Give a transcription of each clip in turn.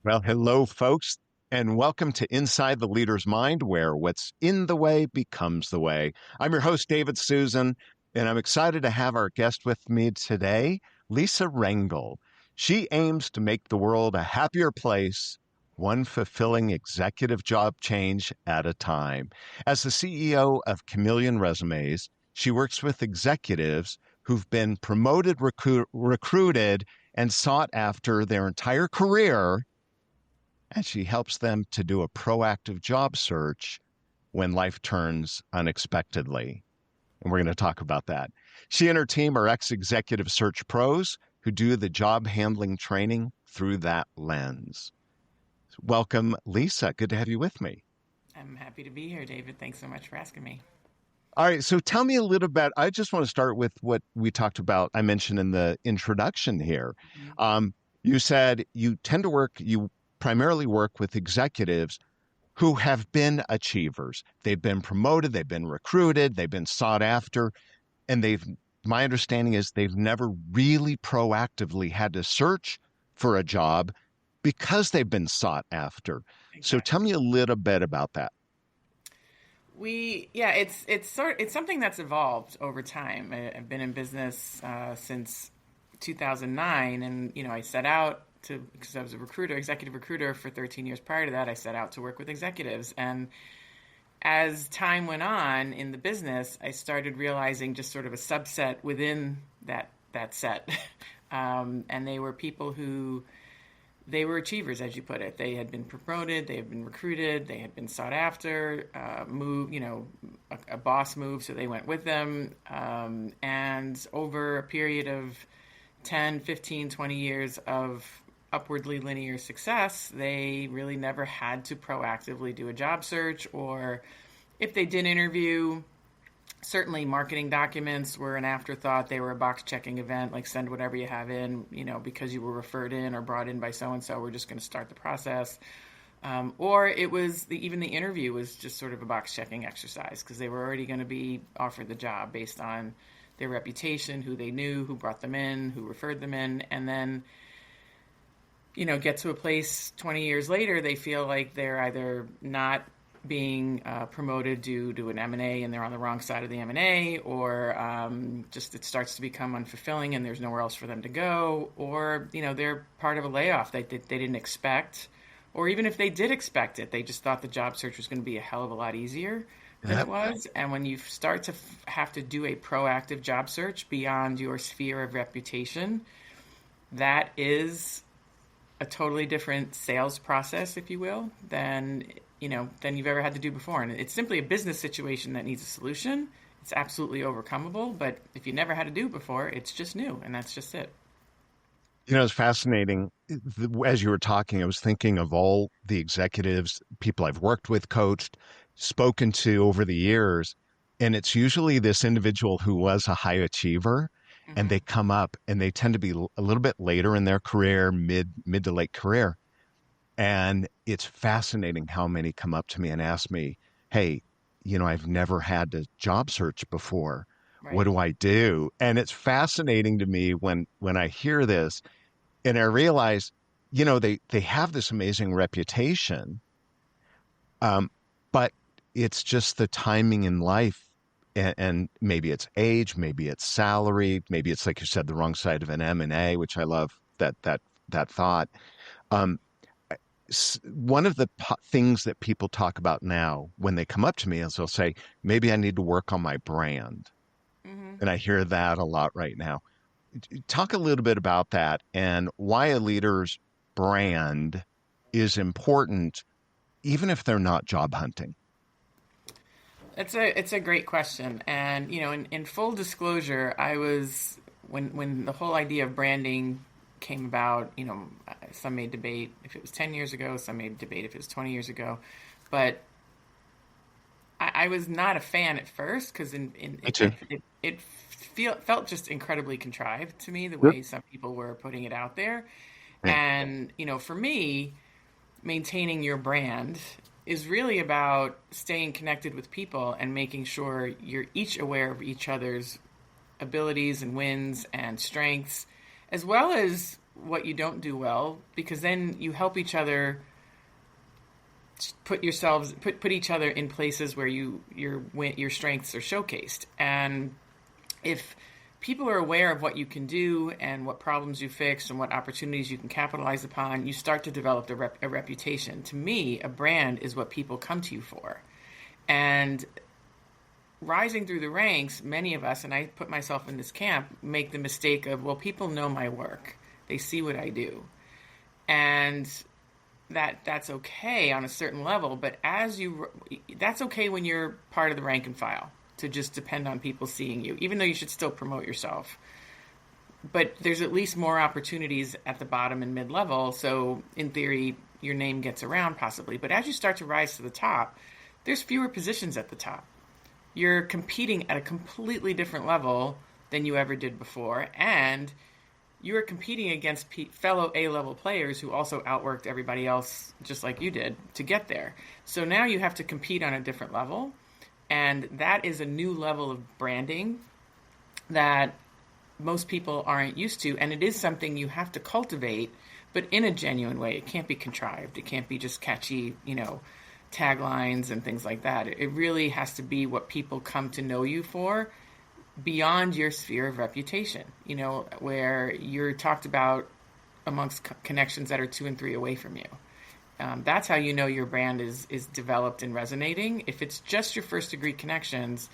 Well, hello, folks, and welcome to Inside the Leader's Mind, where what's in the way becomes the way. I'm your host, David Susan, and I'm excited to have our guest with me today, Lisa Rangel. She aims to make the world a happier place, one fulfilling executive job change at a time. As the CEO of Chameleon Resumes, she works with executives who've been promoted, recruited, and sought after their entire career, and she helps them to do a proactive job search when life turns unexpectedly. And we're going to talk about that. She and her team are ex-executive search pros who do the job handling training through that lens. Welcome, Lisa. Good to have you with me. I'm happy to be here, David. Thanks so much for asking me. All right, so tell me a little bit. I just want to start with what we talked about. I mentioned in the introduction here. Mhm. You said you primarily work with executives who have been achievers. They've been promoted, they've been recruited, they've been sought after, and my understanding is they've never really proactively had to search for a job because they've been sought after. So tell Exactly. me a little bit about that. It's something that's evolved over time. I've been in business since 2009, and I set out to, because I was a recruiter, executive recruiter for 13 years prior to that. I set out to work with executives, and as time went on in the business, I started realizing just sort of a subset within that set, and they were people who they were achievers, as you put it. They had been promoted, they had been recruited, they had been sought after, a boss moved, so they went with them. And over a period of 10, 15, 20 years of upwardly linear success, they really never had to proactively do a job search, or if they did interview, certainly marketing documents were an afterthought. They were a box checking event, like send whatever you have in, because you were referred in or brought in by so-and-so, we're just going to start the process. Or it was even the interview was just sort of a box checking exercise because they were already going to be offered the job based on their reputation, who they knew, who brought them in, who referred them in. And then, get to a place 20 years later, they feel like they're either not being promoted due to an M&A and they're on the wrong side of the M&A, or just it starts to become unfulfilling and there's nowhere else for them to go, or they're part of a layoff they didn't expect, or even if they did expect it, they just thought the job search was going to be a hell of a lot easier than it Yep. was. And when you start to have to do a proactive job search beyond your sphere of reputation, that is a totally different sales process, if you will, than you've ever had to do before. And it's simply a business situation that needs a solution. It's absolutely overcomable, but if you never had to do it before, it's just new, and that's just it. It's fascinating. As you were talking, I was thinking of all the executives, people I've worked with, coached, spoken to over the years. And it's usually this individual who was a high achiever, and they Hmm. come up and they tend to be a little bit later in their career, mid to late career. And it's fascinating how many come up to me and ask me, hey, I've never had to job search before. What Right. do I do? And it's fascinating to me when I hear this and I realize, they have this amazing reputation, um, but it's just the timing in life, and maybe it's age, maybe it's salary, maybe it's like you said, the wrong side of an M&A, which I love that thought. Um, One of the things that people talk about now when they come up to me is they'll say, maybe I need to work on my brand. Hmm. And I hear that a lot right now. Talk a little bit about that and why a leader's brand is important, even if they're not job hunting. It's a great question, and in full disclosure, I was when the whole idea of branding came about. Some may debate if it was 10 years ago, some may debate if it was 20 years ago, but I was not a fan at first because Me too. it felt just incredibly contrived to me the Yep. way some people were putting it out there, Yeah. and for me, maintaining your brand is really about staying connected with people and making sure you're each aware of each other's abilities and wins and strengths, as well as what you don't do well, because then you help each other put each other in places where your strengths are showcased. And if people are aware of what you can do and what problems you fix and what opportunities you can capitalize upon, you start to develop a reputation. To me, a brand is what people come to you for. And rising through the ranks, many of us, and I put myself in this camp, make the mistake of, well, people know my work. They see what I do. And that's okay on a certain level, but that's okay when you're part of the rank and file, to just depend on people seeing you, even though you should still promote yourself. But there's at least more opportunities at the bottom and mid-level, so in theory, your name gets around possibly. But as you start to rise to the top, there's fewer positions at the top. You're competing at a completely different level than you ever did before, and you are competing against fellow A-level players who also outworked everybody else just like you did to get there. So now you have to compete on a different level, and that is a new level of branding that most people aren't used to, and it is something you have to cultivate, but in a genuine way. It can't be contrived. It can't be just catchy, taglines and things like that. It really has to be what people come to know you for, beyond your sphere of reputation, where you're talked about amongst connections that are 2 and 3 away from you. That's how you know your brand is developed and resonating. If it's just your first degree connections,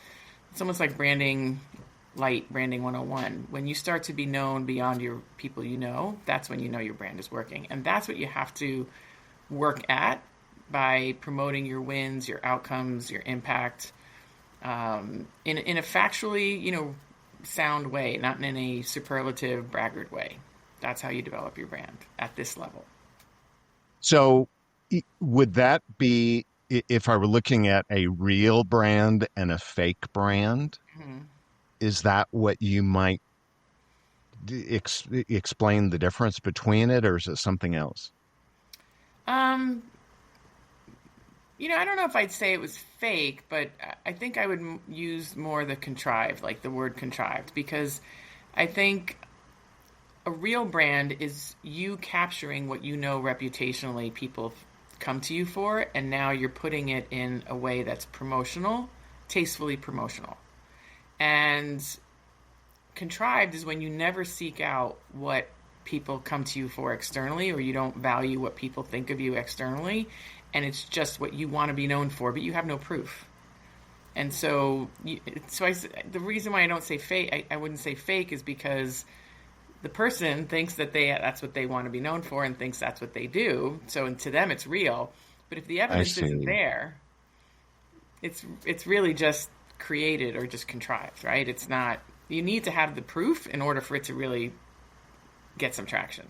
it's almost like branding light, branding 101. When you start to be known beyond your people that's when you know your brand is working. And that's what you have to work at by promoting your wins, your outcomes, your impact, in a factually, sound way, not in a superlative braggart way. That's how you develop your brand at this level. So would that be, if I were looking at a real brand and a fake brand, Mm-hmm. is that what you might explain the difference between it, or is it something else? I don't know if I'd say it was fake, but I think I would use more the contrived, like the word contrived, because I think a real brand is you capturing what reputationally people come to you for, and now you're putting it in a way that's promotional, tastefully promotional. And contrived is when you never seek out what people come to you for externally, or you don't value what people think of you externally, and it's just what you want to be known for, but you have no proof. And so the reason why I don't say fake, I wouldn't say fake, is because the person thinks that that's what they want to be known for and thinks that's what they do. So to them, it's real. But if the evidence isn't there, it's really just created or just contrived, right? It's not. You need to have the proof in order for it to really get some traction.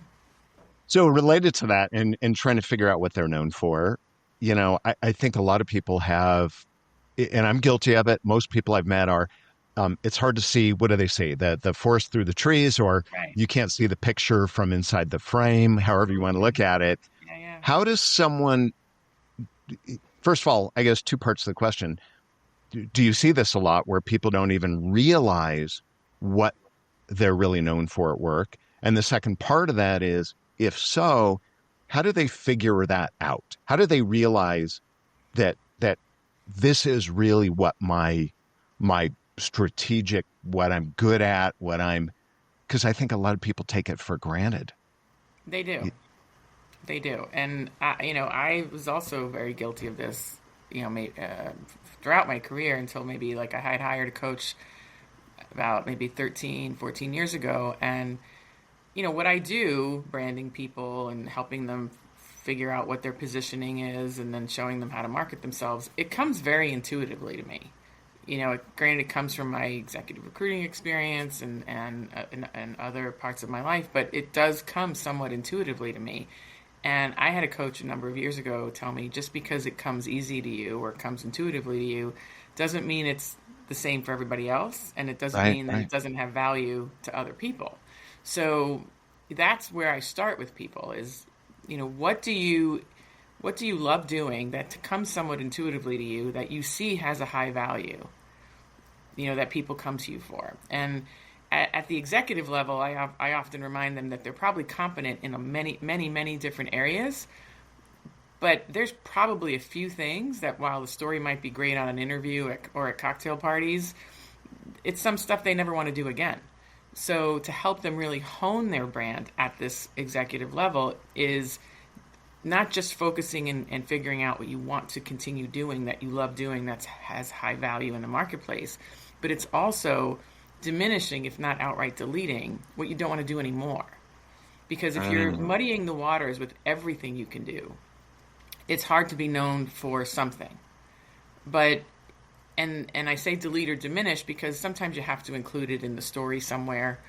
So related to that, and trying to figure out what they're known for, I think a lot of people have, and I'm guilty of it. Most people I've met are, it's hard to see, what do they say? The forest through the trees, or Right. you can't see the picture from inside the frame, however you want to look at it. Yeah, yeah. How does someone, first of all, I guess 2 parts to the question. Do you see this a lot where people don't even realize what they're really known for at work? And the second part of that is, if so, how do they figure that out? How do they realize that this is really what my strategic, what I'm good at, because I think a lot of people take it for granted. They do. They do. And I was also very guilty of this, throughout my career, until maybe like I had hired a coach about maybe 13, 14 years ago. And, what I do, branding people and helping them figure out what their positioning is and then showing them how to market themselves, it comes very intuitively to me. Granted, it comes from my executive recruiting experience and other parts of my life, but it does come somewhat intuitively to me. And I had a coach a number of years ago tell me, just because it comes easy to you or comes intuitively to you doesn't mean it's the same for everybody else, and it doesn't mean that it doesn't have value to other people. So that's where I start with people is, what do you love doing that comes somewhat intuitively to you that you see has a high value, that people come to you for? And at the executive level, I often remind them that they're probably competent in many different areas, but there's probably a few things that while the story might be great on an interview or at cocktail parties, it's some stuff they never want to do again. So to help them really hone their brand at this executive level is not just focusing and figuring out what you want to continue doing that you love doing that has high value in the marketplace, but it's also diminishing, if not outright deleting, what you don't want to do anymore. Because if you're Mm, muddying the waters with everything you can do, it's hard to be known for something. But and I say delete or diminish because sometimes you have to include it in the story somewhere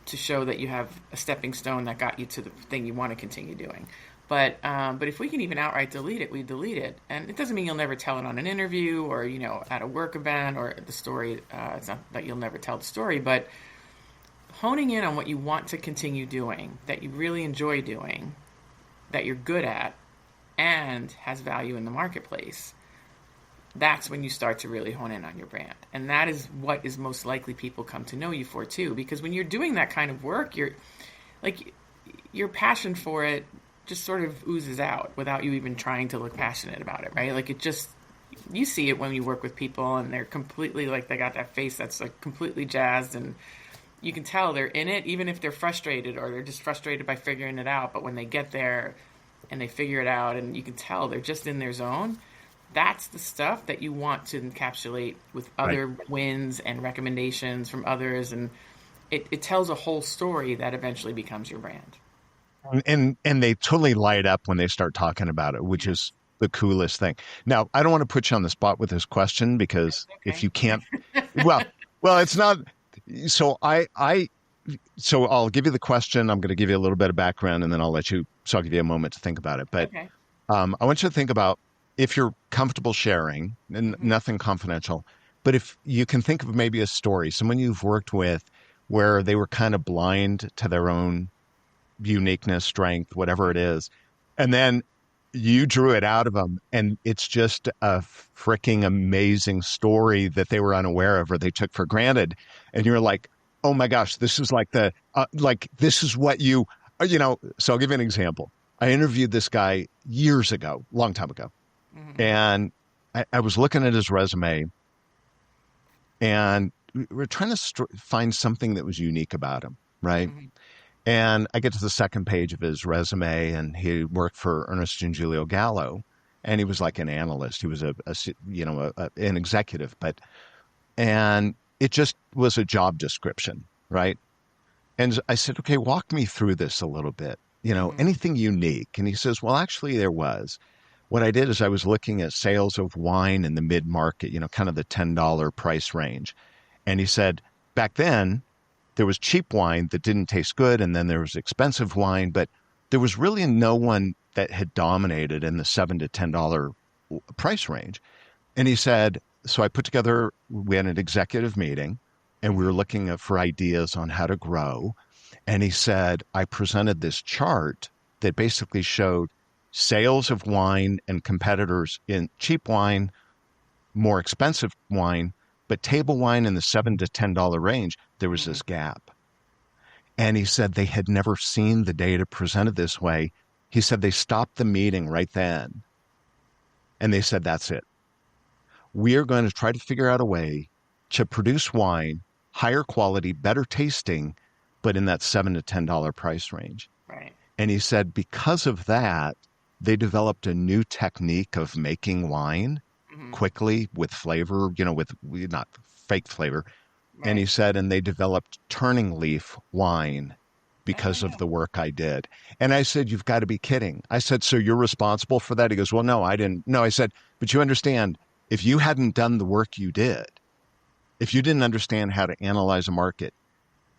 to show that you have a stepping stone that got you to the thing you want to continue doing. But if we can even outright delete it, we delete it, and it doesn't mean you'll never tell it on an interview or at a work event or the story. It's not that you'll never tell the story, but honing in on what you want to continue doing, that you really enjoy doing, that you're good at, and has value in the marketplace. That's when you start to really hone in on your brand, and that is what is most likely people come to know you for too. Because when you're doing that kind of work, your passion for it just sort of oozes out without you even trying to look passionate about it, right? Like it just, you see it when you work with people and they're completely like, they got that face that's like completely jazzed, and you can tell they're in it, even if they're frustrated or they're just frustrated by figuring it out. But when they get there and they figure it out and you can tell they're just in their zone, that's the stuff that you want to encapsulate with right. other wins and recommendations from others. And it tells a whole story that eventually becomes your brand. And they totally light up when they start talking about it, which is the coolest thing. Now, I don't want to put you on the spot with this question because if Okay. you can't, well, it's not. So so I'll give you the question. I'm going to give you a little bit of background, and then I'll give you a moment to think about it. But Okay. I want you to think about if you're comfortable sharing, and Hmm. nothing confidential, but if you can think of maybe a story, someone you've worked with where they were kind of blind to their own uniqueness, strength, whatever it is. And then you drew it out of them, and it's just a freaking amazing story that they were unaware of or they took for granted. And you're like, oh my gosh, this is like this is what So I'll give you an example. I interviewed this guy years ago, long time ago, Hmm. and I was looking at his resume, and we were trying to find something that was unique about him, right? Hmm. And I get to the second page of his resume, and he worked for Ernest and Julio Gallo, and he was like an analyst. He was an executive, and it just was a job description, right? And I said, okay, walk me through this a little bit. Hmm. Anything unique? And he says, well, actually, there was. What I did is I was looking at sales of wine in the mid market, kind of the $10 price range. And he said, back then, there was cheap wine that didn't taste good, and then there was expensive wine, but there was really no one that had dominated in the $7 to $10 price range. And he said, so I put together, we had an executive meeting, and we were Hmm. looking for ideas on how to grow. And he said, I presented this chart that basically showed sales of wine and competitors in cheap wine, more expensive wine, but table wine in the $7 to $10 range, there was Hmm. this gap. And he said they had never seen the data presented this way. He said they stopped the meeting right then and they said, that's it. We are going to try to figure out a way to produce wine, higher quality, better tasting, but in that $7 to $10 price range. Right. And he said, because of that, they developed a new technique of making wine Hmm. quickly with flavor, with not fake flavor. And he Right. said, and they developed turning leaf wine Oh because of yeah. the work I did. And I said, you've got to be kidding. I said, so you're responsible for that? He goes, well, no, I didn't. No, I said, but you understand, if you hadn't done the work you did, if you didn't understand how to analyze a market,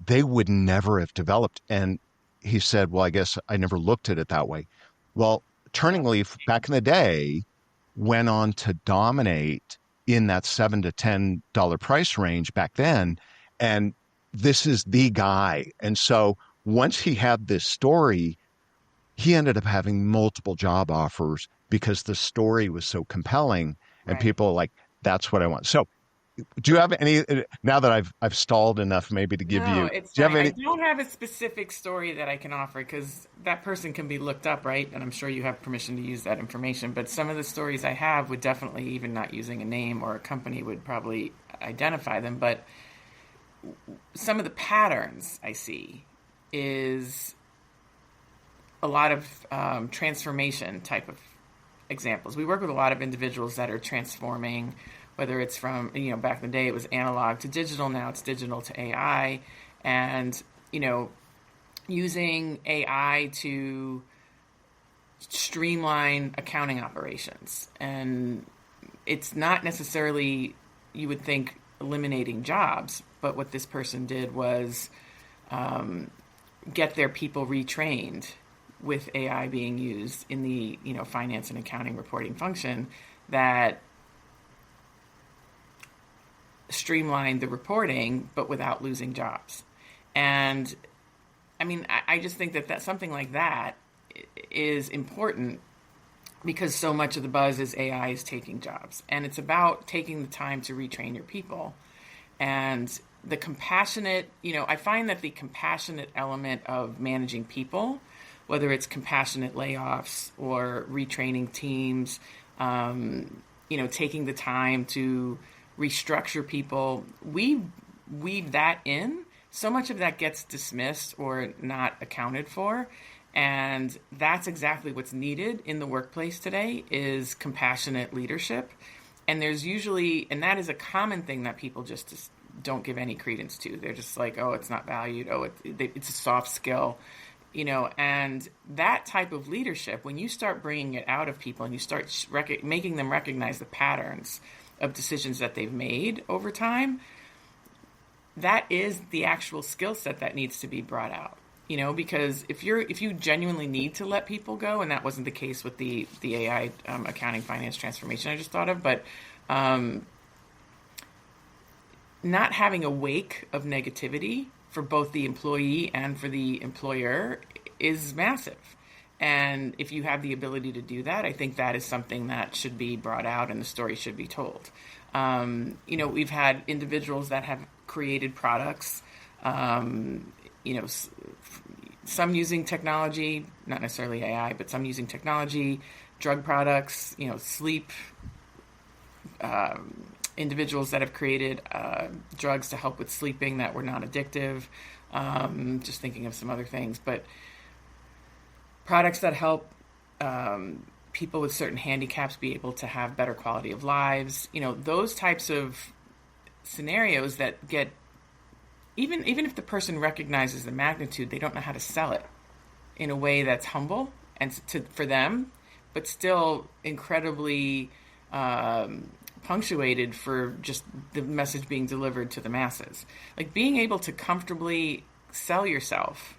they would never have developed. And he said, well, I guess I never looked at it that way. Well, Turning That's Leaf back in the day went on to dominate in that $7 to $10 price range back then. And this is the guy. And so once he had this story, he ended up having multiple job offers because the story was so compelling. And right. people are like, that's what I want. So Do you have any, now that I've stalled enough maybe to give No, you, it's do you have fine. I any? don't have a specific story that I can offer because that person can be looked up, right? And I'm sure you have permission to use that information. But some of the stories I have would definitely, even not using a name or a company, would probably identify them. But some of the patterns I see is a lot of transformation type of examples. We work with a lot of individuals that are transforming, whether it's from, back in the day it was analog to digital, now it's digital to AI, and, using AI to streamline accounting operations. And it's not necessarily, you would think, eliminating jobs, but what this person did was get their people retrained with AI being used in the finance and accounting reporting function that streamlined the reporting, but without losing jobs. And I mean, I just think that something like that is important because so much of the buzz is AI is taking jobs, and it's about taking the time to retrain your people. And the compassionate, I find that the compassionate element of managing people, whether it's compassionate layoffs or retraining teams, taking the time to restructure people, we weave that in. So much of that gets dismissed or not accounted for. And that's exactly what's needed in the workplace today is compassionate leadership. And there's usually, and that is a common thing that people just don't give any credence to. They're just like, oh, it's not valued. Oh, it's a soft skill. And that type of leadership, when you start bringing it out of people and you start making them recognize the patterns of decisions that they've made over time, that is the actual skill set that needs to be brought out. Because if you genuinely need to let people go, and that wasn't the case with the AI accounting finance transformation I just thought of, but not having a wake of negativity for both the employee and for the employer is massive. And if you have the ability to do that, I think that is something that should be brought out and the story should be told. We've had individuals that have created products, some using technology, not necessarily AI, but some using technology, drug products, sleep, individuals that have created drugs to help with sleeping that were not addictive. Just thinking of some other things, but products that help people with certain handicaps be able to have better quality of lives. Those types of scenarios that get, even if the person recognizes the magnitude, they don't know how to sell it in a way that's humble and for them, but still incredibly punctuated for just the message being delivered to the masses. Like being able to comfortably sell yourself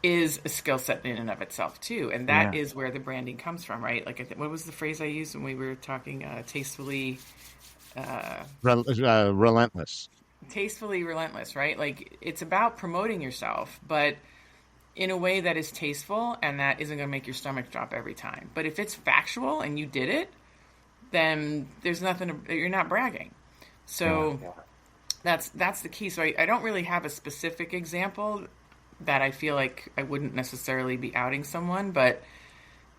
is a skill set in and of itself too, and that is where the branding comes from, right? Like, what was the phrase I used when we were talking? Tastefully, Relentless. tastefully relentless, right? Like it's about promoting yourself, but in a way that is tasteful and that isn't going to make your stomach drop every time. But if it's factual and you did it, then there's nothing. You're not bragging. So that's the key. So I don't really have a specific example that I feel like I wouldn't necessarily be outing someone, but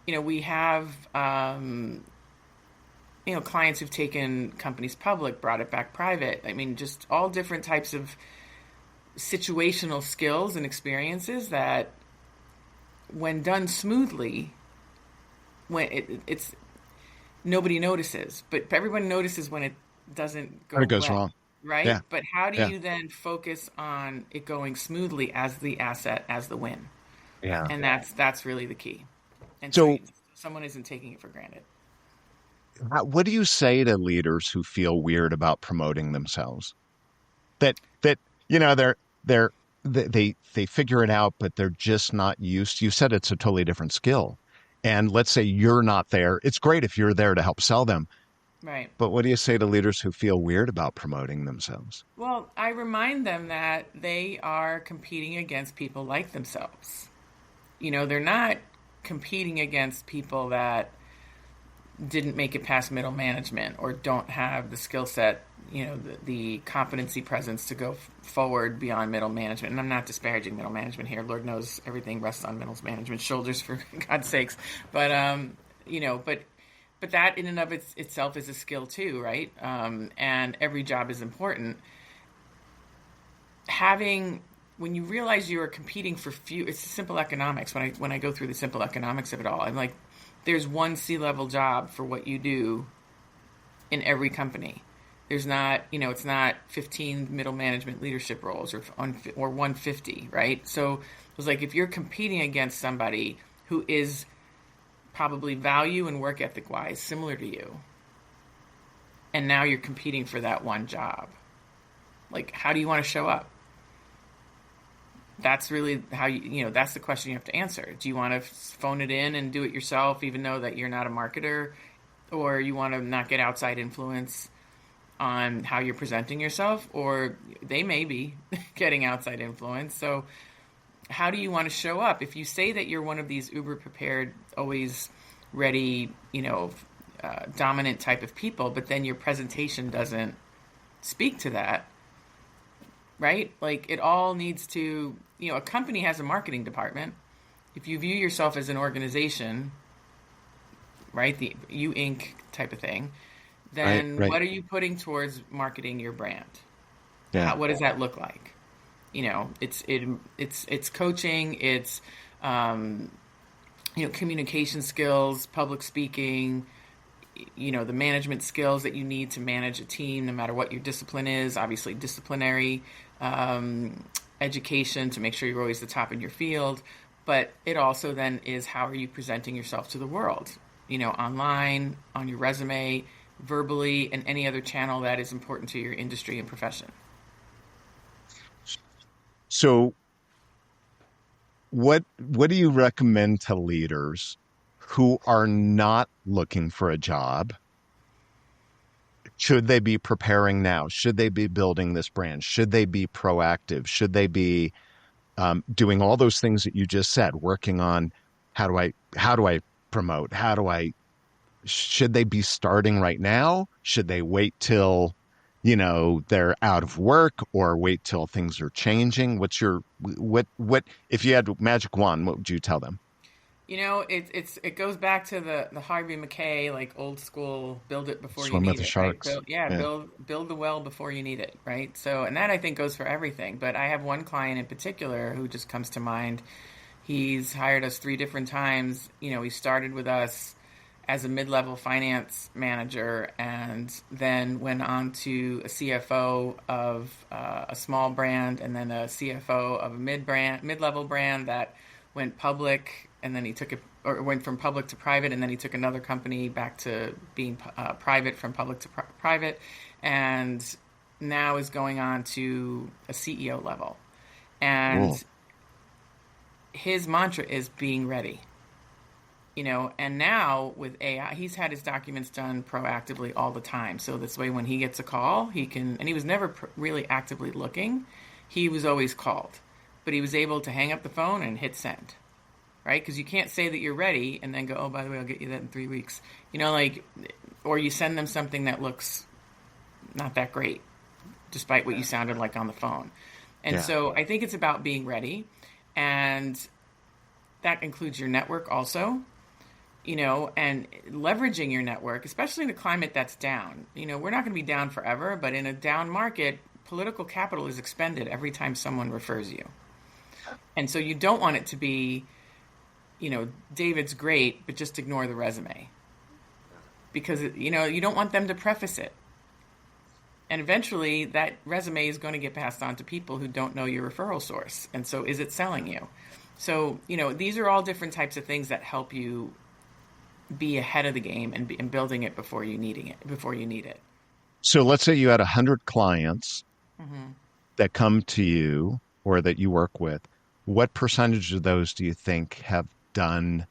we have clients who've taken companies public, brought it back private. I mean, just all different types of situational skills and experiences that, when done smoothly, it's nobody notices, but everyone notices when it doesn't go When it goes well. wrong. Right? Yeah. But how do Yeah. you then focus on it going smoothly as the asset, as the win? Yeah. And that's really the key. And so So someone isn't taking it for granted. what do you say to leaders who feel weird about promoting themselves? That they're they figure it out, but they're just not used. You said it's a totally different skill. And let's say you're not there. It's great if you're there to help sell them. Right. But what do you say to leaders who feel weird about promoting themselves? Well, I remind them that they are competing against people like themselves. They're not competing against people that didn't make it past middle management or don't have the skill set, the competency presence to go forward beyond middle management. And I'm not disparaging middle management here. Lord knows everything rests on middle management's shoulders, for God's sakes. But but that in and of itself is a skill too, right? And every job is important. When you realize you are competing for few, it's simple economics. When I go through the simple economics of it all, I'm like, there's one C-level job for what you do in every company. There's not, it's not 15 middle management leadership roles or 150, right? So it was like, if you're competing against somebody who is probably value and work ethic wise similar to you, and now you're competing for that one job, like, how do you want to show up? That's really how that's the question you have to answer. Do you want to phone it in and do it yourself, even though that you're not a marketer, or you want to not get outside influence on how you're presenting yourself, or they may be getting outside influence. So how do you want to show up? If you say that you're one of these uber prepared, always ready, dominant type of people, but then your presentation doesn't speak to that, right? Like, it all needs to, a company has a marketing department. If you view yourself as an organization, right, the you Inc. type of thing, then right. What are you putting towards marketing your brand? Yeah. What does that look like? It's coaching, it's communication skills, public speaking, the management skills that you need to manage a team, no matter what your discipline is. Obviously, disciplinary education to make sure you're always the top in your field. But it also then is, how are you presenting yourself to the world? Online, on your resume, verbally, and any other channel that is important to your industry and profession. So what do you recommend to leaders who are not looking for a job? Should they be preparing now? Should they be building this brand? Should they be proactive? Should they be doing all those things that you just said, working on how do I promote? Should they be starting right now? Should they wait till, they're out of work, or wait till things are changing? What if you had a magic wand, what would you tell them? It goes back to the Harvey Mackay, like, old school, build it before you Swim with need the it, right? sharks. Yeah. Build the well before you need it, right? So, and that, I think, goes for everything. But I have one client in particular who just comes to mind. He's hired us 3 different times. He started with us as a mid-level finance manager, and then went on to a CFO of a small brand, and then a CFO of a mid-level brand that went public, and then he took it, or went from public to private, and then he took another company back to being private, from public to private, and now is going on to a CEO level. And Cool. his mantra is being ready. And now with AI, he's had his documents done proactively all the time. So this way, when he gets a call, he can, and he was never really actively looking. He was always called, but he was able to hang up the phone and hit send, right? Because you can't say that you're ready and then go, oh, by the way, I'll get you that in 3 weeks. Or you send them something that looks not that great, despite what you sounded like on the phone. And so I think it's about being ready. And that includes your network also, and leveraging your network, especially in a climate that's down. We're not going to be down forever, but in a down market, political capital is expended every time someone refers you. And so you don't want it to be, David's great, but just ignore the resume. Because, you don't want them to preface it. And eventually that resume is going to get passed on to people who don't know your referral source. And so, is it selling you? So, these are all different types of things that help you be ahead of the game and building it before you need it. So let's say you had 100 clients Mm-hmm. that come to you or that you work with. What percentage of those do you think have done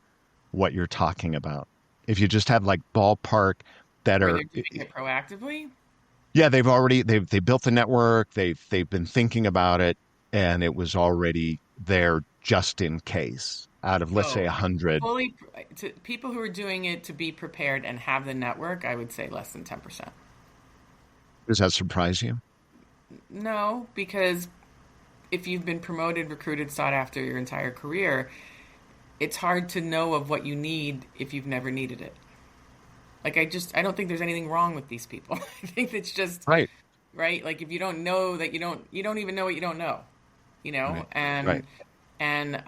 what you're talking about? If you just have, like, ballpark that Where are, they're doing it proactively? yeah, they built the network, they've been thinking about it, and it was already there just in case. out of, let's say, Oh, 100? fully to people who are doing it to be prepared and have the network, I would say less than 10%. Does that surprise you? No, because if you've been promoted, recruited, sought after your entire career, it's hard to know of what you need if you've never needed it. Like I don't think there's anything wrong with these people. I think it's just Right, right. Like if you don't know that you don't even know what you don't know, you know, right, right. and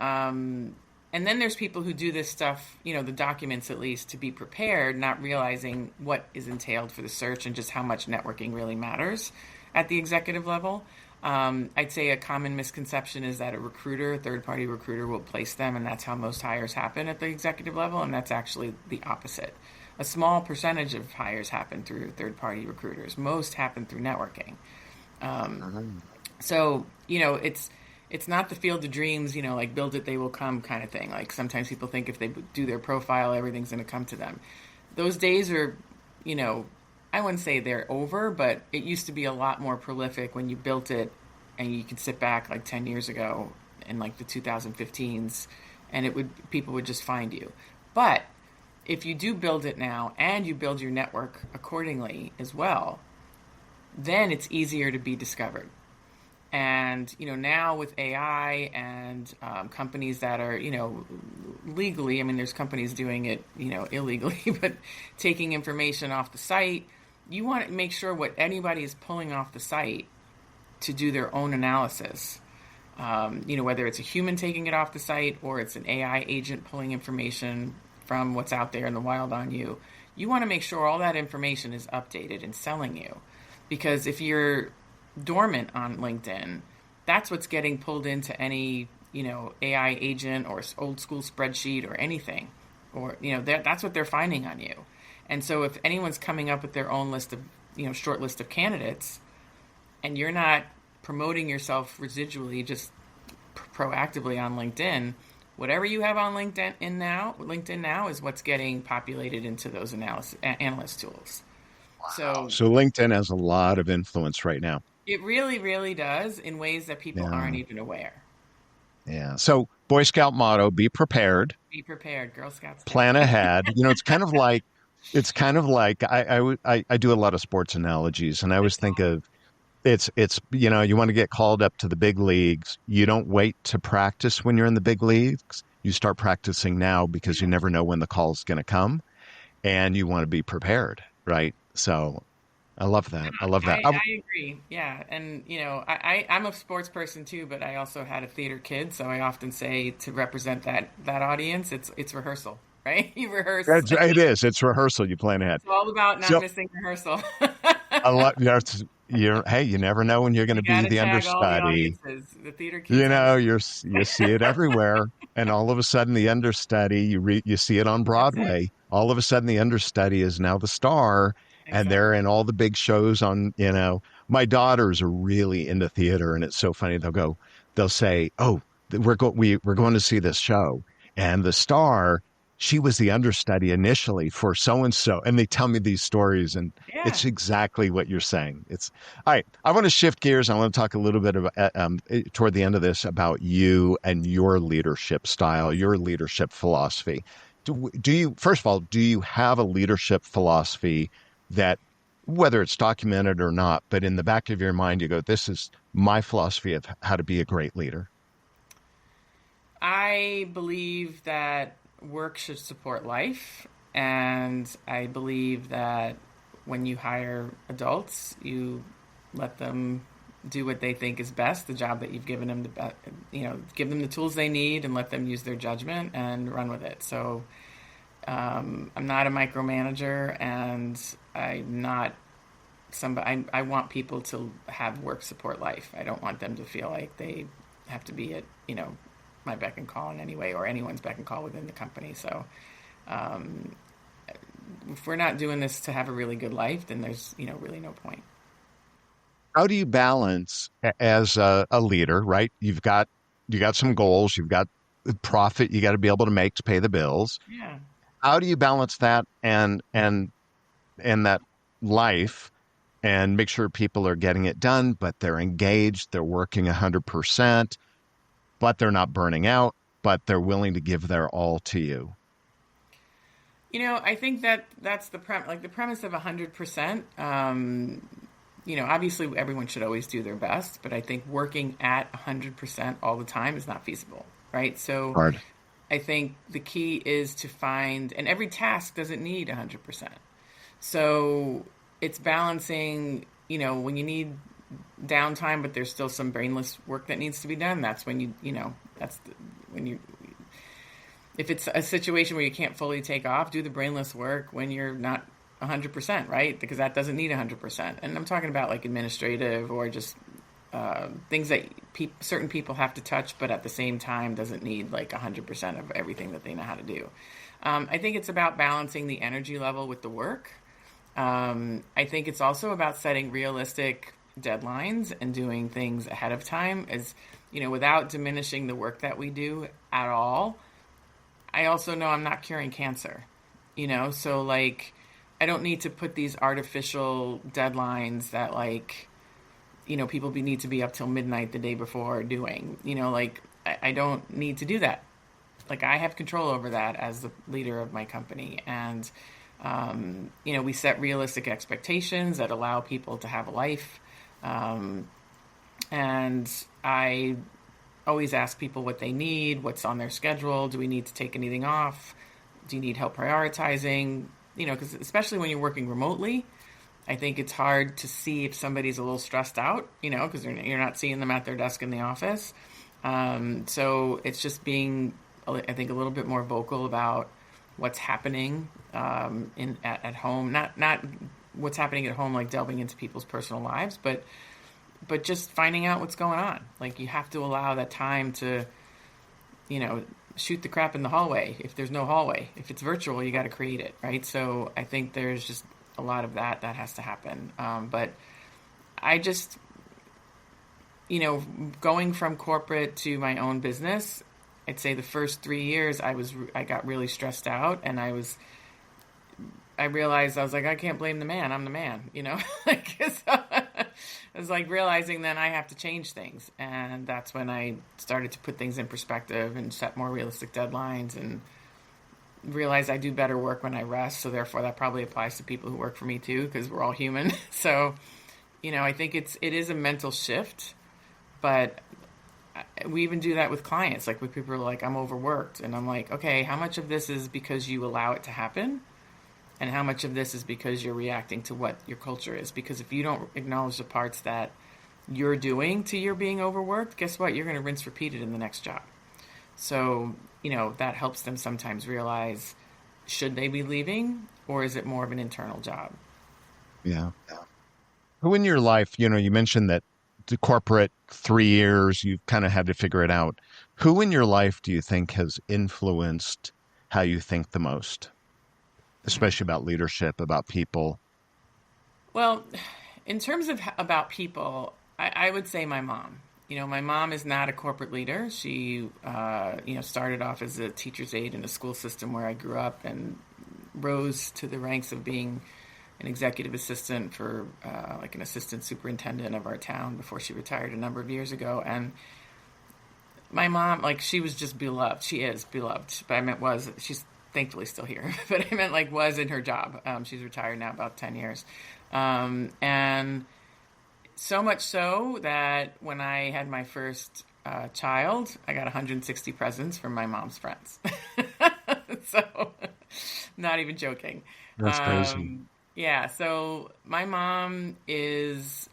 and then there's people who do this stuff, the documents at least to be prepared, not realizing what is entailed for the search and just how much networking really matters at the executive level. I'd say a common misconception is that a third party recruiter, will place them, and that's how most hires happen at the executive level, and that's actually the opposite. A small percentage of hires happen through third party recruiters, most happen through networking. Mhm. So, it's not the field of dreams, like build it, they will come kind of thing. Like sometimes people think if they do their profile, everything's going to come to them. Those days are, you know, I wouldn't say they're over, but it used to be a lot more prolific when you built it and you could sit back like 10 years ago in like the 2015s and people would just find you. But if you do build it now and you build your network accordingly as well, then it's easier to be discovered. And now with AI and companies that are legally, I mean, there's companies doing it illegally, but taking information off the site, you want to make sure what anybody is pulling off the site to do their own analysis. Whether it's a human taking it off the site or it's an AI agent pulling information from what's out there in the wild on you, you want to make sure all that information is updated and selling you. Because if you're dormant on LinkedIn, that's what's getting pulled into any, AI agent or old school spreadsheet or anything. Or, that's what they're finding on you. And so if anyone's coming up with their own list of, short list of candidates, and you're not promoting yourself residually, just proactively on LinkedIn, whatever you have on LinkedIn now is what's getting populated into those analyst tools. So So LinkedIn has a lot of influence right now. it really, really does in ways that people aren't Yeah. even aware. Yeah. So Boy Scout motto, be prepared, Be prepared, Girl Scouts too. plan ahead. It's kind of like I do a lot of sports analogies, and I always That's think of it's you want to get called up to the big leagues. You don't wait to practice when you're in the big leagues. You start practicing now because you never know when the call's going to come, and you want to be prepared, right? So I love that. I love that. I agree. Yeah. And, I'm a sports person too, but I also had a theater kid. So I often say to represent that audience, it's rehearsal, right? You rehearse. It is. It's rehearsal. You plan ahead. It's all about not So missing rehearsal. I love hey, you never know when you're going to You be got to the tag all the understudy. audiences. The theater kids You see it everywhere, and all of a sudden the understudy you see it on that's it. Broadway. All of a sudden the understudy is now the star, and they're in Exactly. all the big shows on. My daughters are really into theater, and it's so funny. They'll say, "Oh, we're going to see this show," and the star. She was the understudy initially for so and so, and they tell me these stories, and Yeah. it's exactly what you're saying. It's all right. I want to shift gears. I want to talk a little bit about toward the end of this about you and your leadership style, your leadership philosophy. Do you, first of all, do you have a leadership philosophy that, whether it's documented or not, but in the back of your mind, you go, this is my philosophy of how to be a great leader? I believe that work should support life, and I believe that when you hire adults, you let them do what they think is best, the job that you've given them, give them the tools they need, and let them use their judgment and run with it. So I'm not a micromanager, and I'm not somebody. I want people to have work support life. I don't want them to feel like they have to be at my beck and call in any way or anyone's beck and call within the company. So um, if we're not doing this to have a really good life, then there's really no point. How do you balance as a leader, right? You got some goals, you've got the profit you got to be able to make to pay the bills. Yeah. How do you balance that and that life and make sure people are getting it done, but they're engaged, they're working 100%, but they're not burning out? but they're willing to give their all to you? I think that's the premise of 100%. Obviously everyone should always do their best, but I think working at 100% all the time is not feasible, right? So Hard. I think the key is to find, and every task doesn't need 100%. So it's balancing, when you need downtime, but there's still some brainless work that needs to be done. That's when when you, if it's a situation where you can't fully take off, do the brainless work when you're not 100%, right? Because that doesn't need 100%. And I'm talking about like administrative or just things that certain people have to touch, but at the same time doesn't need like 100% of everything that they know how to do. I think it's about balancing the energy level with the work. I think it's also about setting realistic deadlines and doing things ahead of time, without diminishing the work that we do at all. I also know I'm not curing cancer, so like I don't need to put these artificial deadlines that people need to be up till midnight the day before doing, I don't need to do that. Like I have control over that as the leader of my company. And, we set realistic expectations that allow people to have a life. And I always ask people what they need, what's on their schedule. Do we need to take anything off? Do you need help prioritizing? Because especially when you're working remotely, I think it's hard to see if somebody's a little stressed out, because you're not seeing them at their desk in the office. So it's just being, I think, a little bit more vocal about what's happening at home. Not what's happening at home, like delving into people's personal lives, but just finding out what's going on. Like you have to allow that time to, shoot the crap in the hallway if there's no hallway. If it's virtual, you got to create it, right? So I think there's just a lot of that has to happen. But I just, going from corporate to my own business, I'd say the first 3 years I got really stressed out, and I realized I was like, I can't blame the man. I'm the man, I was like realizing then I have to change things. And that's when I started to put things in perspective and set more realistic deadlines and realize I do better work when I rest. So therefore that probably applies to people who work for me too, because we're all human. So, I think it is a mental shift, but we even do that with clients. Like when people are like, I'm overworked. And I'm like, okay, how much of this is because you allow it to happen? And how much of this is because you're reacting to what your culture is? Because if you don't acknowledge the parts that you're doing to your being overworked, guess what? You're going to rinse repeat it in the next job. So, that helps them sometimes realize, should they be leaving, or is it more of an internal job? Yeah. Who in your life, you mentioned that the corporate 3 years, you've kind of had to figure it out. Who in your life do you think has influenced how you think the most, especially about leadership, about people? Well, in terms of about people, I would say my mom. My mom is not a corporate leader. She, started off as a teacher's aide in a school system where I grew up and rose to the ranks of being an executive assistant for like an assistant superintendent of our town before she retired a number of years ago. And my mom, like, she was just beloved. She is beloved, but I meant she's thankfully still here, but I meant like was in her job. She's retired now about 10 years. And so much so that when I had my first child, I got 160 presents from my mom's friends. So not even joking. That's crazy. Yeah, so my mom is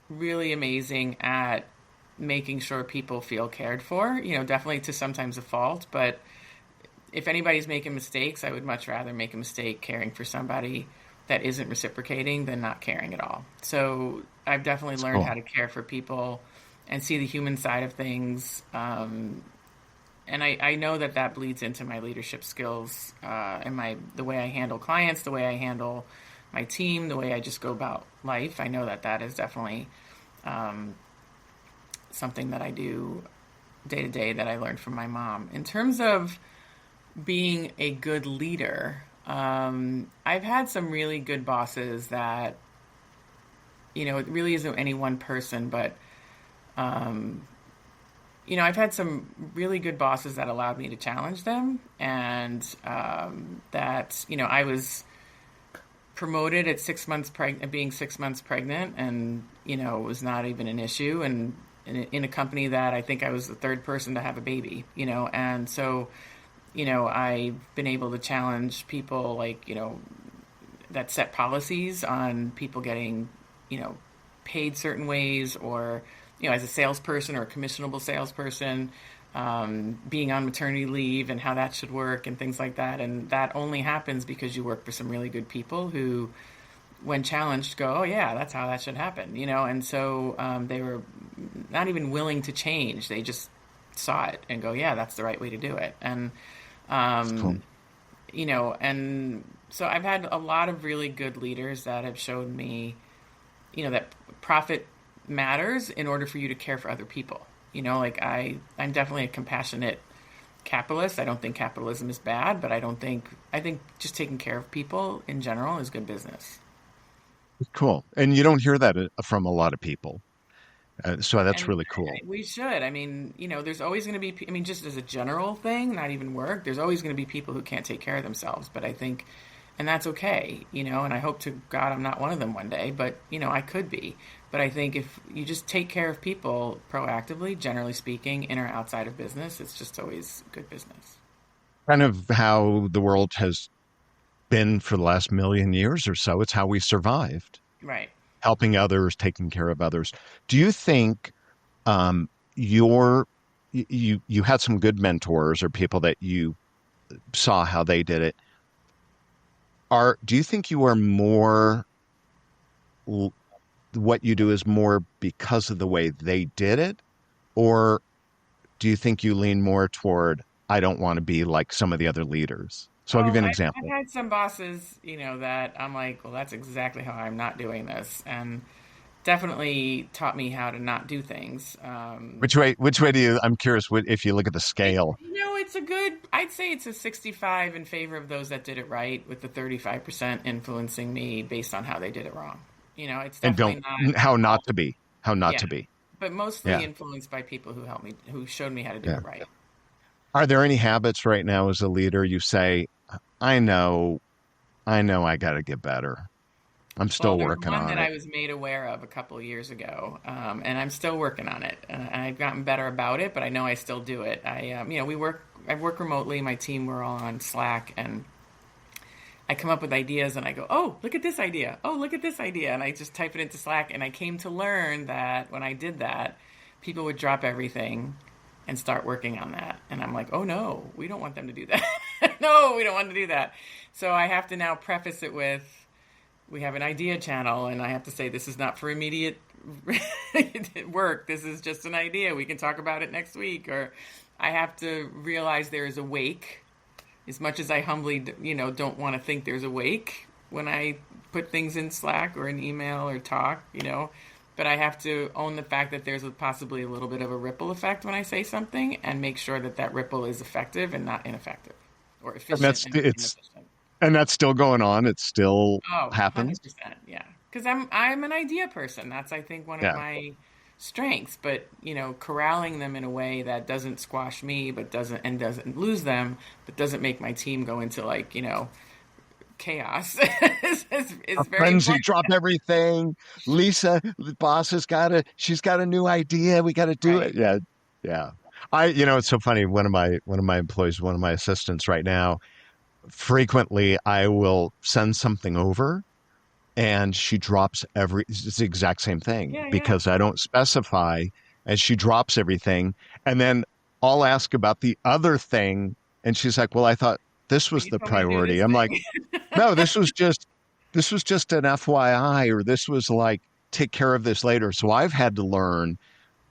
really amazing at making sure people feel cared for, definitely to sometimes a fault, but if anybody's making mistakes, I would much rather make a mistake caring for somebody that isn't reciprocating than not caring at all. So I've definitely That's learned cool. how to care for people and see the human side of things. And I know that bleeds into my leadership skills and the way I handle clients, the way I handle my team, the way I just go about life. I know that is definitely something that I do day to day that I learned from my mom. In terms of being a good leader, I've had some really good bosses that, it really isn't any one person, but, I've had some really good bosses that allowed me to challenge them, and that I was promoted at 6 months pregnant, being 6 months pregnant, and it was not even an issue, and in a company that I think I was the third person to have a baby, and so I've been able to challenge people like that set policies on people getting paid certain ways, or as a salesperson or a commissionable salesperson, being on maternity leave and how that should work and things like that. And that only happens because you work for some really good people who, when challenged, go, oh yeah, that's how that should happen, And so they were not even willing to change. They just saw it and go, yeah, that's the right way to do it. And Cool. and so I've had a lot of really good leaders that have showed me, that profit matters in order for you to care for other people. Like I'm definitely a compassionate capitalist. I don't think capitalism is bad, but I think just taking care of people in general is good business. Cool. And you don't hear that from a lot of people. So that's And really cool. we should. I mean, there's always going to be, I mean, just as a general thing, not even work, there's always going to be people who can't take care of themselves. But I think, and that's okay, and I hope to God I'm not one of them one day, but, I could be. But I think if you just take care of people proactively, generally speaking, in or outside of business, it's just always good business. Kind of how the world has been for the last million years or so. It's how we survived, Right. helping others, taking care of others. Do you think um, your you had some good mentors or people that you saw how they did it? Do you think you are more what you do is more because of the way they did it, or do you think you lean more toward I don't want to be like some of the other leaders? So I'll give Oh, you an I've example. had some bosses, that I'm like, well, that's exactly how I'm not doing this. And definitely taught me how to not do things. Which way do you, I'm curious if you look at the scale. It's a good, I'd say it's a 65 in favor of those that did it right, with the 35% influencing me based on how they did it wrong. It's And definitely don't not how not all, to be, how not yeah, to be. but mostly Yeah. influenced by people who helped me, who showed me how to do Yeah. it right. Are there any habits right now as a leader you say, I know, I got to get better. I'm Well, still there's working one on that it. I was made aware of a couple of years ago, and I'm still working on it. And I've gotten better about it, but I know I still do it. I work remotely. My team, we're all on Slack, and I come up with ideas, and I go, "Oh, look at this idea! Oh, look at this idea!" And I just type it into Slack. And I came to learn that when I did that, people would drop everything and start working on that. And I'm like, "Oh no, we don't want them to do that. No, we don't want to do that." So I have to now preface it with, we have an idea channel, and I have to say this is not for immediate work. This is just an idea. We can talk about it next week. Or I have to realize there is a wake. As much as I humbly, don't want to think there's a wake when I put things in Slack or an email or talk, but I have to own the fact that there's possibly a little bit of a ripple effect when I say something, and make sure that that ripple is effective and not ineffective, or And efficient and inefficient. that's still going on. It still Oh, happens. 100%, yeah. Because I'm an idea person. That's, I think, one of Yeah. my strengths. But corralling them in a way that doesn't squash me, but doesn't lose them, but doesn't make my team go into, like, chaos is A very frenzy, important. drop everything. Lisa, the boss she's got a new idea. We got to do it. Right. Yeah. Yeah. It's so funny. One of my employees, one of my assistants right now, frequently I will send something over and she drops it's the exact same thing Yeah, yeah. because I don't specify and she drops everything. And then I'll ask about the other thing. And she's like, well, I thought this But was you the told me to do priority. this I'm like, thing. no, this was just an FYI, or this was like, take care of this later. So I've had to learn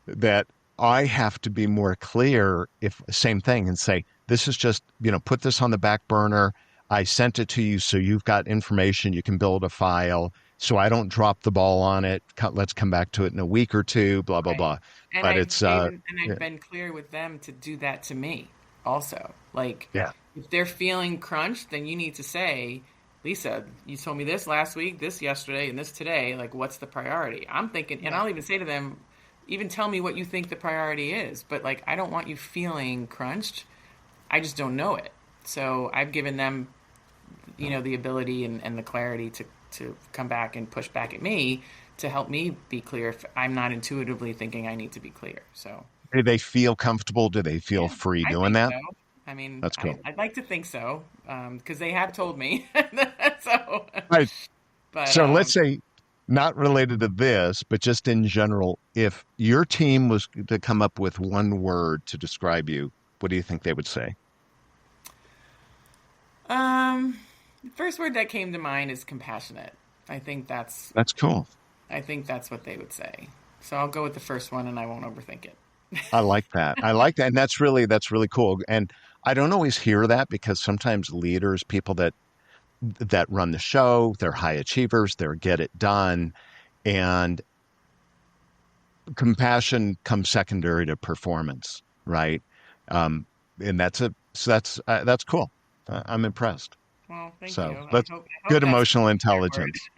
that I have to be more clear if same thing and say, this is just, put this on the back burner. I sent it to you so you've got information. You can build a file so I don't drop the ball on it. Let's come back to it in a week or two, blah, blah, Right. blah. But And I've been clear with them to do that to me also. Like, yeah, if they're feeling crunched, then you need to say, Lisa, you told me this last week, this yesterday, and this today. Like, what's the priority? I'm thinking, and yeah, I'll even say to them, even tell me what you think the priority is. But like, I don't want you feeling crunched. I just don't know it. So I've given them, the ability and the clarity to come back and push back at me to help me be clear if I'm not intuitively thinking I need to be clear. So Do they feel comfortable? Do they feel yeah, free I doing think that? so. I mean, That's cool. I'd like to think so, because they have told me. So, All right. but So let's say, not related to this, but just in general, if your team was to come up with one word to describe you, what do you think they would say? um, the first word that came to mind is compassionate. I think that's That's cool. I think that's what they would say. So I'll go with the first one, and I won't overthink it. I like that. I like that. And that's really cool. And I don't always hear that because sometimes leaders, people that run the show, they're high achievers, they're get it done, and compassion comes secondary to performance, right? Um, and that's cool. I'm impressed. Well, thank you. So that's I hope good that's emotional their word. intelligence.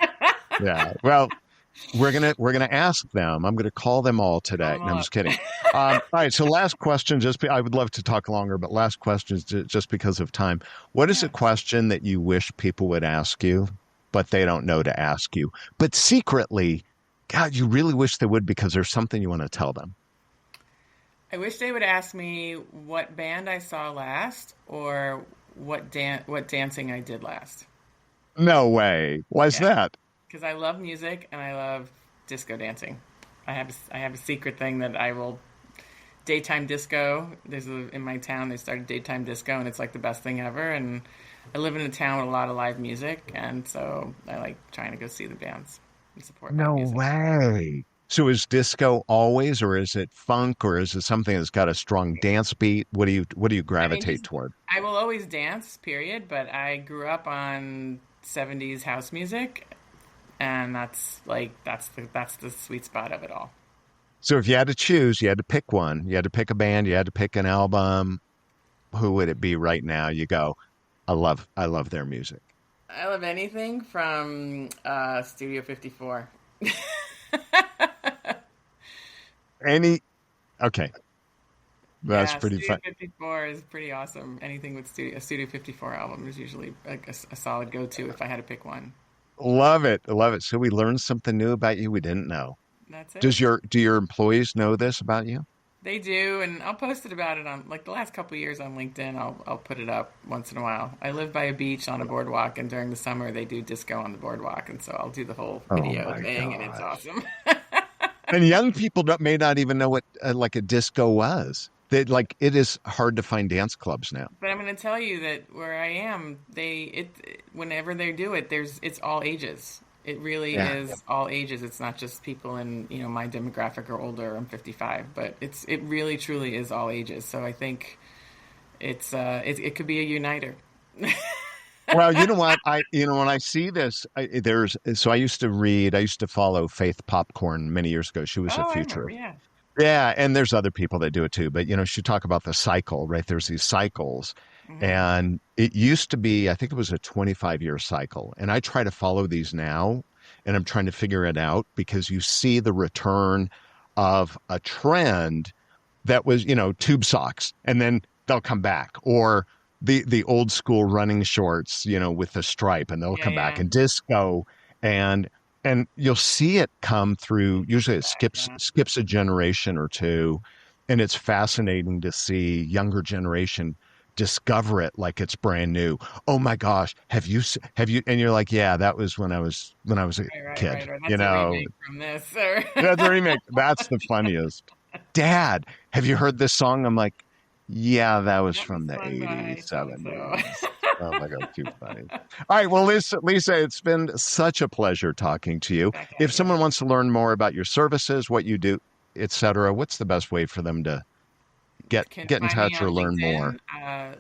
Yeah. Well, we're gonna ask them. I'm gonna call them all Call today. them No, all I'm up. just kidding. All right. So last question. I would love to talk longer, but last question is just because of time. What is a Yeah. question that you wish people would ask you, but they don't know to ask you? But secretly, God, you really wish they would because there's something you want to tell them. I wish they would ask me what band I saw last or what dancing I did last. No way. Why's Yeah, that? because I love music and I love disco dancing. I have a secret thing that I will daytime disco. In my town they started daytime disco and it's like the best thing ever. And I live in a town with a lot of live music, and so I like trying to go see the bands and support live No music. way. So is disco always, or is it funk, or is it something that's got a strong dance beat? What do you I mean, gravitate just toward? I will always dance, period. But I grew up on '70s house music, and that's the sweet spot of it all. So if you had to choose, you had to pick one, you had to pick a band, you had to pick an album, who would it be right now? You go, I love their music. I love anything from Studio 54. Any okay, that's Yeah, pretty Studio fun. 54 is pretty awesome. Anything with a Studio 54 album is usually like a solid go-to if I had to pick one. Love it. Love it. So we learned something new about you we didn't know. That's it. Do your employees know this about you? They do, and I'll post it about it on like the last couple of years on LinkedIn. I'll put it up once in a while. I live by a beach on a boardwalk, and during the summer they do disco on the boardwalk, and so I'll do the whole Oh video my thing, and it's gosh. awesome. And young people may not even know what like a disco was. Like it is hard to find dance clubs now. But I'm going to tell you that where I am, whenever they do it, it's all ages. It really Yeah. is all ages. It's not just people in my demographic or older. I'm 55, but it really truly is all ages. So I think it could be a uniter. Well, you know what? When I see this, I used to follow Faith Popcorn many years ago. She was a Oh, I remember. futurist. Yeah. Yeah, and there's other people that do it too, but she talk about the cycle, right? There's these cycles, Hmm. and it used to be, I think it was a 25-year cycle, and I try to follow these now, and I'm trying to figure it out because you see the return of a trend that was, tube socks, and then they'll come back, or the old school running shorts, with the stripe, and they'll Yeah, come back, yeah. and disco, and you'll see it come through. Usually, it skips Yeah. skips a generation or two, and it's fascinating to see younger generation discover it like it's brand new. Oh my gosh, have you? And you're like, yeah, that was when I was a Right, right, kid. right. Or that's a remake from this. Or That's a remake. That's the funniest. Dad, have you heard this song? I'm like, yeah, that was that was from the sung 80s, by so and so. 70s. Oh my God, too funny. All right. Well, Lisa, it's been such a pleasure talking to you. Back at If you. someone wants to learn more about your services, what you do, etc., what's the best way for them to get Can get in find me touch on or learn more?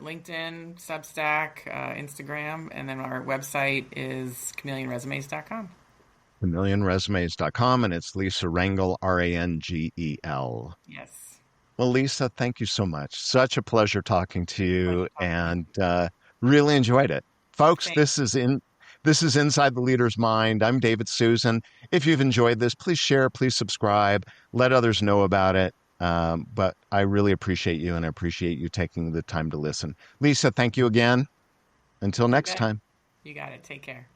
LinkedIn, Substack, Instagram, and then our website is chameleonresumes.com. ChameleonResumes.com, and it's Lisa Rangel, Rangel. Yes. Well, Lisa, thank you so much. Such a pleasure talking to Pleasure you, talking to you. and really enjoyed it. Folks, Same. this is in This is Inside the Leader's Mind. I'm David Susan. If you've enjoyed this, please share, please subscribe, let others know about it. But I really appreciate you, and I appreciate you taking the time to listen. Lisa, thank you again. Until You next bet. time. You got it. Take care.